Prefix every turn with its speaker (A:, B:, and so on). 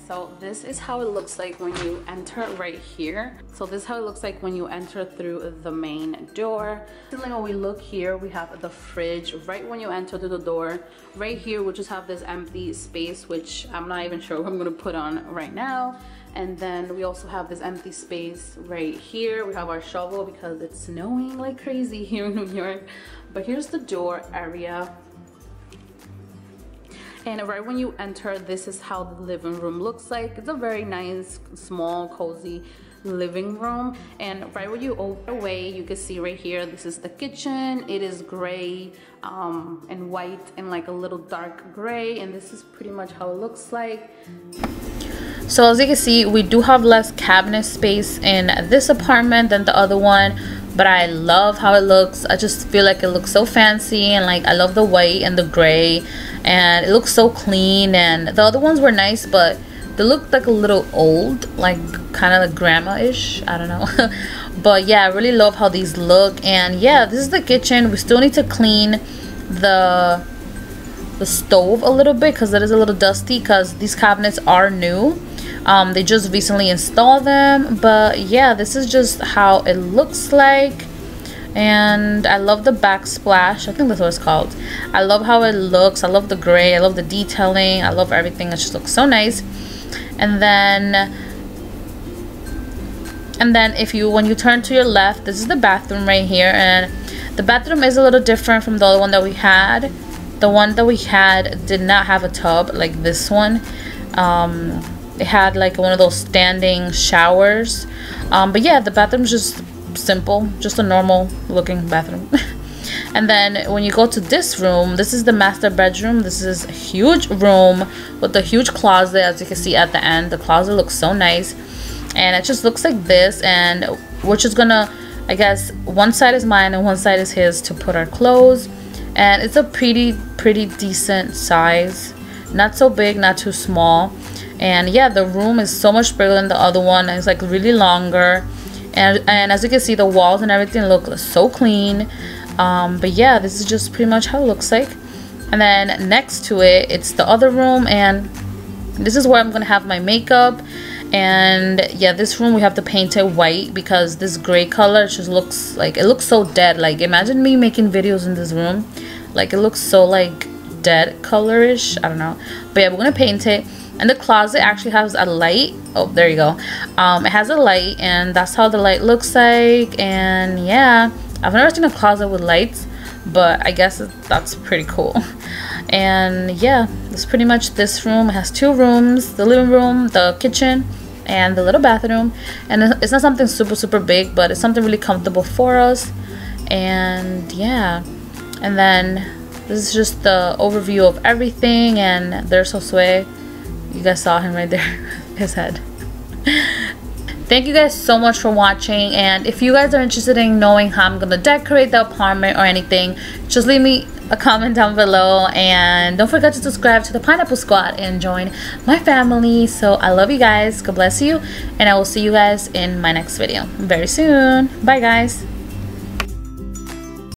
A: So this is how it looks like when you enter right here. So this is how it looks like when you enter through the main door. When we look here, we have the fridge right when you enter through the door. Right here we just have this empty space, which I'm not even sure what I'm gonna put on right now. And then we also have this empty space right here. We have our shovel because it's snowing like crazy here in New York. But here's the door area. And right when you enter, this is how the living room looks like. It's a very nice, small, cozy living room. And right when you open away, you can see right here, this is the kitchen. It is gray and white and like a little dark gray. And this is pretty much how it looks like.
B: So as you can see, we do have less cabinet space in this apartment than the other one. But I love how it looks. I just feel like it looks so fancy, and like I love the white and the gray, and it looks so clean. And the other ones were nice, but they looked like a little old, like kind of like grandma-ish, I don't know. But yeah, I really love how these look. And yeah, this is the kitchen. We still need to clean the stove a little bit because it is a little dusty, because these cabinets are new. They just recently installed them. But yeah, this is just how it looks like. And I love the backsplash. I think that's what it's called. I love how it looks. I love the gray. I love the detailing. I love everything. It just looks so nice. And then when you turn to your left, this is the bathroom right here. And the bathroom is a little different from the other one that we had. The one that we had did not have a tub like this one. It had like one of those standing showers. But yeah, the bathroom's just simple, just a normal looking bathroom. And then when you go to this room, this is the master bedroom. This is a huge room with a huge closet, as you can see at the end. The closet looks so nice, and it just looks like this. And we're just gonna, I guess, one side is mine and one side is his to put our clothes. And it's a pretty decent size, not so big, not too small. And yeah, the room is so much bigger than the other one. It's like really longer, and as you can see, the walls and everything look so clean. But yeah, this is just pretty much how it looks like. And then next to it, it's the other room, and this is where I'm gonna have my makeup. And yeah, this room we have to paint it white because this gray color just looks like, it looks so dead. Like imagine me making videos in this room, like it looks so like dead colorish, I don't know. But yeah, we're gonna paint it. And the closet actually has a light. Oh, there you go. It has a light, and that's how the light looks like. And yeah, I've never seen a closet with lights, but I guess that's pretty cool. And yeah, that's pretty much this room. It has two rooms, the living room, the kitchen, and the little bathroom. And it's not something super big, but it's something really comfortable for us. And yeah, and then this is just the overview of everything. And there's Josue. You guys saw him right there, his head. Thank you guys so much for watching, and if you guys are interested in knowing how I'm gonna decorate the apartment or anything, just leave me a comment down below, and don't forget to subscribe to the Pineapple Squad and join my family. So I love you guys, God bless you, and I will see you guys in my next video very soon. Bye guys.